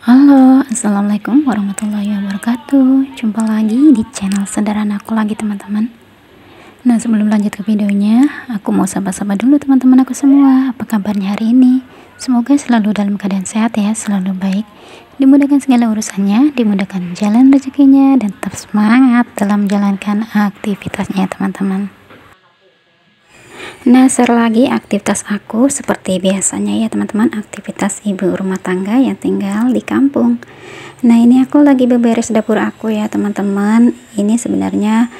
Halo, assalamualaikum warahmatullahi wabarakatuh. Jumpa lagi di channel sederhana aku lagi, teman-teman. Nah, sebelum lanjut ke videonya, aku mau sapa-sapa dulu teman-teman aku semua. Apa kabarnya hari ini? Semoga selalu dalam keadaan sehat ya, selalu baik, dimudahkan segala urusannya, dimudahkan jalan rezekinya, dan tetap semangat dalam menjalankan aktivitasnya, teman-teman. Nah, lagi aktivitas aku seperti biasanya ya teman-teman, aktivitas ibu rumah tangga yang tinggal di kampung. Nah, ini aku lagi beberes dapur aku ya teman-teman. Ini sebenarnya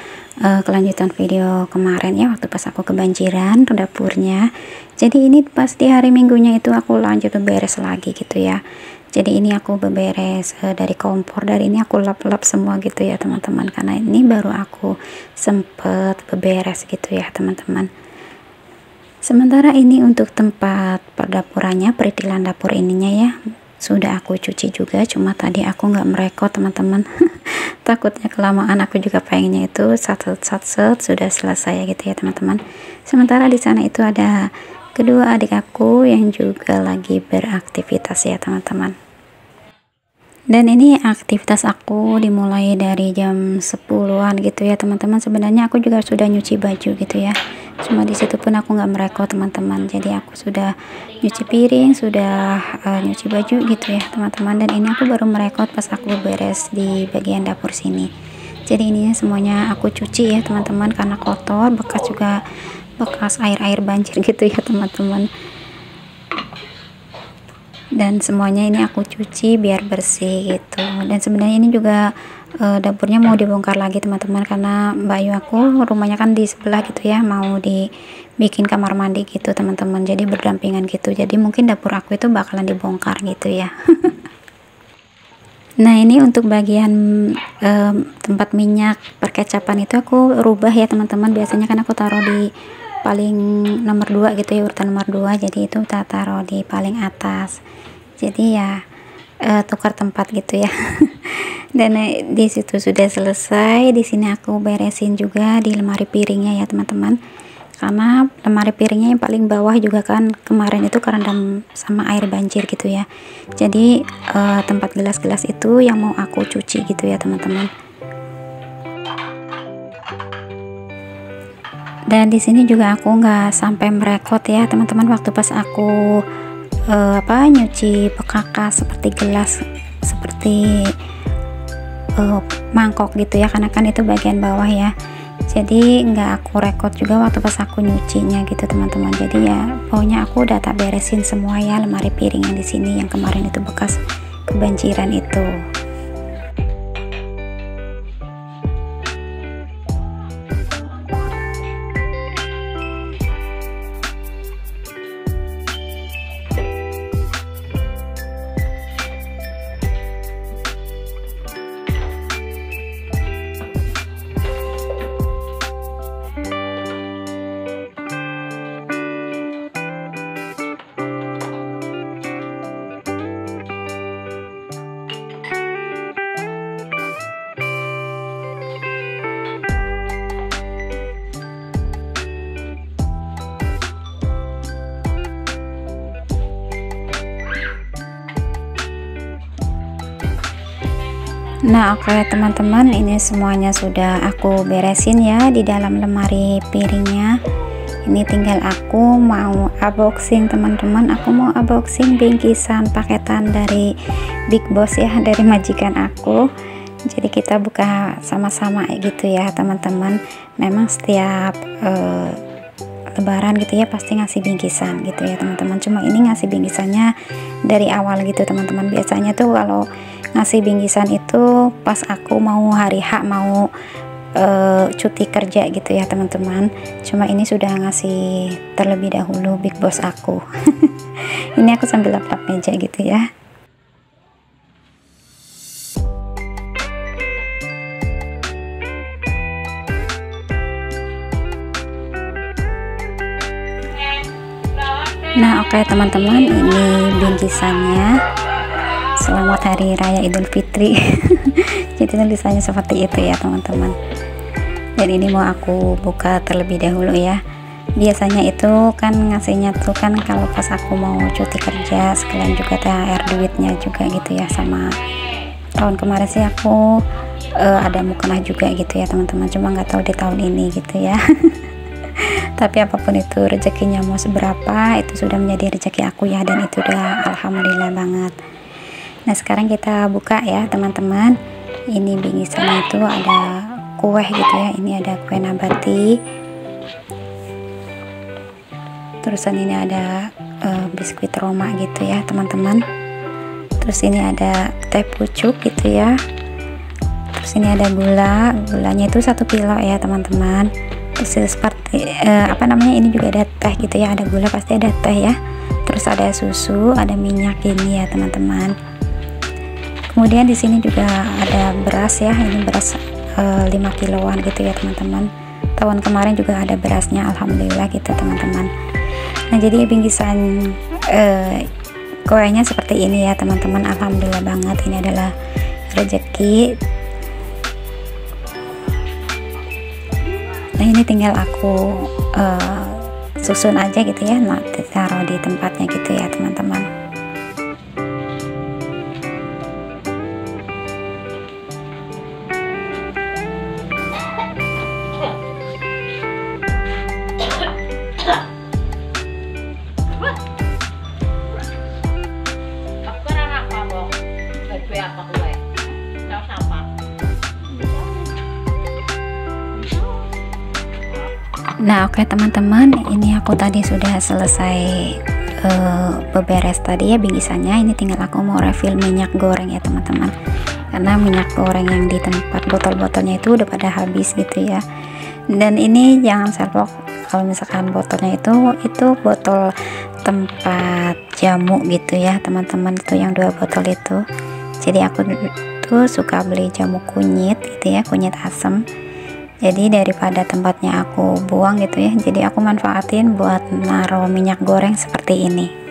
kelanjutan video kemarin ya, waktu pas aku kebanjiran dapurnya. Jadi ini pas di hari minggunya itu aku lanjut beberes lagi gitu ya. Jadi ini aku beberes dari kompor, dari ini aku lap-lap semua gitu ya teman-teman, karena ini baru aku sempet beberes gitu ya teman-teman. Sementara ini untuk tempat perdapurannya, peridilan dapur ininya ya, sudah aku cuci juga, cuma tadi aku nggak merekod teman-teman. Takutnya kelamaan, aku juga pengennya itu sat-set sudah selesai gitu ya teman-teman. Sementara di sana itu ada kedua adik aku yang juga lagi beraktivitas ya teman-teman. Dan ini aktivitas aku dimulai dari jam 10-an gitu ya teman-teman. Sebenarnya aku juga sudah nyuci baju gitu ya, cuma disitu pun aku nggak merekod teman-teman. Jadi aku sudah nyuci piring, sudah nyuci baju gitu ya teman-teman. Dan ini aku baru merekod pas aku beres di bagian dapur sini. Jadi ininya semuanya aku cuci ya teman-teman, karena kotor, bekas juga bekas air banjir gitu ya teman-teman. Dan semuanya ini aku cuci biar bersih gitu. Dan sebenarnya ini juga dapurnya mau dibongkar lagi teman-teman, karena Mbak Ayu aku rumahnya kan di sebelah gitu ya, mau dibikin kamar mandi gitu teman-teman, jadi berdampingan gitu. Jadi mungkin dapur aku itu bakalan dibongkar gitu ya. Nah, ini untuk bagian tempat minyak perkecapan itu aku rubah ya teman-teman. Biasanya kan aku taruh di paling nomor 2 gitu ya, urutan nomor 2, jadi itu kita taruh di paling atas. Jadi ya tukar tempat gitu ya. Dan di situ sudah selesai. Di sini aku beresin juga di lemari piringnya ya teman-teman, karena lemari piringnya yang paling bawah juga kan kemarin itu kerendam sama air banjir gitu ya. Jadi tempat gelas-gelas itu yang mau aku cuci gitu ya teman-teman. Dan di sini juga aku nggak sampai merekod ya teman-teman, waktu pas aku nyuci pekakas seperti gelas, seperti mangkok gitu ya, karena kan itu bagian bawah ya. Jadi nggak aku rekod juga waktu pas aku nyucinya gitu teman-teman. Jadi ya pokoknya aku udah tak beresin semua ya lemari piring yang di sini yang kemarin itu bekas kebanjiran itu. Nah, oke teman-teman, ini semuanya sudah aku beresin ya di dalam lemari piringnya. Ini tinggal aku mau unboxing teman-teman. Aku mau unboxing bingkisan paketan dari Big Boss ya, dari majikan aku. Jadi kita buka sama-sama gitu ya teman-teman. Memang setiap lebaran gitu ya pasti ngasih bingkisan gitu ya teman-teman. Cuma ini ngasih bingkisannya dari awal gitu teman-teman. Biasanya tuh kalau ngasih bingkisan itu pas aku mau hari H, mau cuti kerja gitu ya teman-teman. Cuma ini sudah ngasih terlebih dahulu Big Boss aku. Ini aku sambil lap-lap meja gitu ya. Nah, oke teman-teman, ini bingkisannya. Selamat Hari Raya Idul Fitri. Jadi tulisannya seperti itu ya teman-teman. Dan ini mau aku buka terlebih dahulu ya. biasanya itu kan ngasihnya tuh kan kalau pas aku mau cuti kerja, sekalian juga THR duitnya juga gitu ya. Sama tahun kemarin sih aku ada mukena juga gitu ya teman-teman, cuma nggak tahu di tahun ini gitu ya. Tapi apapun itu rezekinya mau seberapa, itu sudah menjadi rezeki aku ya, dan itu udah alhamdulillah banget. Nah sekarang kita buka ya teman-teman. Ini bingkisannya itu ada kue gitu ya, ini ada kue nabati, terusan ini ada biskuit Roma gitu ya teman-teman, terus ini ada teh pucuk gitu ya, terus ini ada gulanya itu 1 kilo ya teman-teman. Terus seperti apa namanya, ini juga ada teh gitu ya, ada gula pasti ada teh ya, terus ada susu, ada minyak ini ya teman-teman. Kemudian di sini juga ada beras ya, ini beras 5 kiloan gitu ya teman-teman. Tahun kemarin juga ada berasnya, alhamdulillah gitu teman-teman. Nah jadi bingkisan kuenya seperti ini ya teman-teman, alhamdulillah banget, ini adalah rezeki. Nah ini tinggal aku susun aja gitu ya, nah ditaruh di tempatnya gitu ya teman-teman. Nah oke teman-teman, ini aku tadi sudah selesai beberes tadi ya bingkisannya. Ini tinggal aku mau refill minyak goreng ya teman-teman, karena minyak goreng yang di tempat botol-botolnya itu udah pada habis gitu ya. Dan ini jangan salpok kalau misalkan botolnya itu botol tempat jamu gitu ya teman-teman, itu yang 2 botol itu. Jadi aku tuh suka beli jamu kunyit gitu ya, kunyit asam. Jadi daripada tempatnya aku buang gitu ya, jadi aku manfaatin buat naruh minyak goreng seperti ini.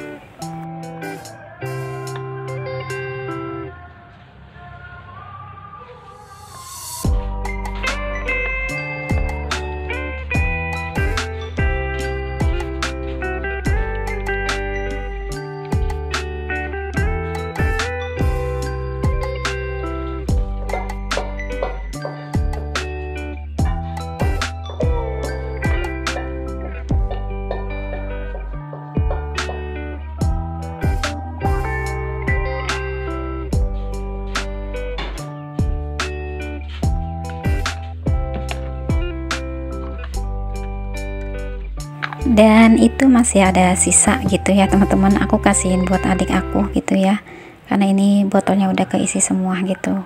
Dan itu masih ada sisa gitu ya teman-teman, aku kasihin buat adik aku gitu ya, karena ini botolnya udah keisi semua gitu.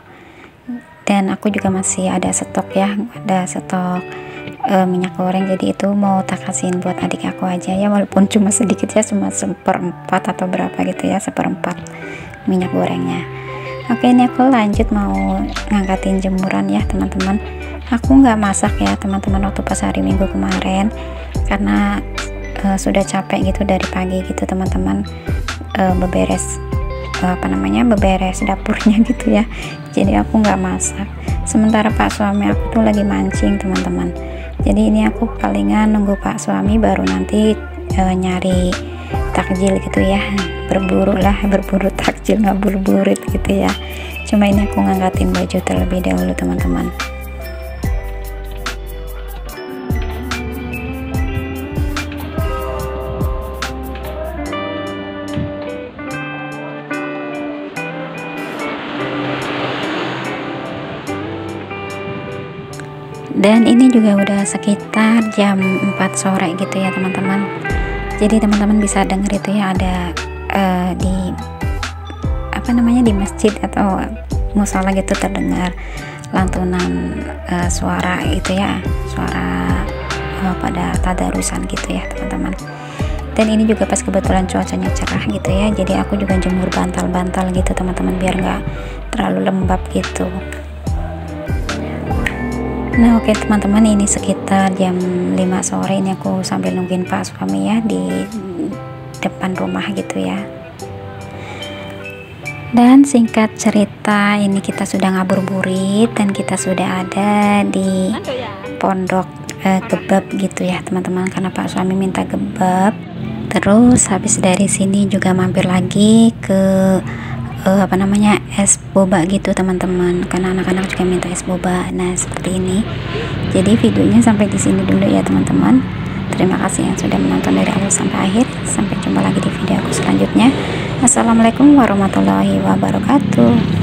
Dan aku juga masih ada stok ya, ada stok minyak goreng, jadi itu mau tak kasihin buat adik aku aja ya, walaupun cuma sedikit ya, cuma 1/4 atau berapa gitu ya, 1/4 minyak gorengnya. Oke, ini aku lanjut mau ngangkatin jemuran ya teman-teman. Aku nggak masak ya teman-teman waktu pas hari Minggu kemarin, karena sudah capek gitu dari pagi gitu teman-teman, beberes beberes dapurnya gitu ya. Jadi aku nggak masak, sementara Pak suami aku tuh lagi mancing teman-teman. Jadi ini aku palingan nunggu Pak suami baru nanti nyari takjil gitu ya, berburu takjil, nggak buru-burit gitu ya. Cuma ini aku ngangkatin baju terlebih dahulu teman-teman. Dan ini juga udah sekitar jam 4 sore gitu ya teman-teman. Jadi teman-teman bisa denger itu ya, ada di di masjid atau musola gitu terdengar lantunan suara itu ya, suara pada tadarusan gitu ya teman-teman. Dan ini juga pas kebetulan cuacanya cerah gitu ya, jadi aku juga jemur bantal-bantal gitu teman-teman, biar nggak terlalu lembab gitu. Nah oke teman-teman, ini sekitar jam 5 sore, ini aku sambil nungguin Pak suami ya di depan rumah gitu ya. Dan singkat cerita, ini kita sudah ngabuburit dan kita sudah ada di pondok kebab gitu ya teman-teman, karena pak suami minta kebab. Terus habis dari sini juga mampir lagi ke apa namanya, es boba gitu teman-teman, karena anak-anak juga minta es boba. Nah seperti ini. Jadi videonya sampai di sini dulu ya teman-teman. Terima kasih yang sudah menonton dari awal sampai akhir. Sampai jumpa lagi di video aku selanjutnya. Assalamualaikum warahmatullahi wabarakatuh.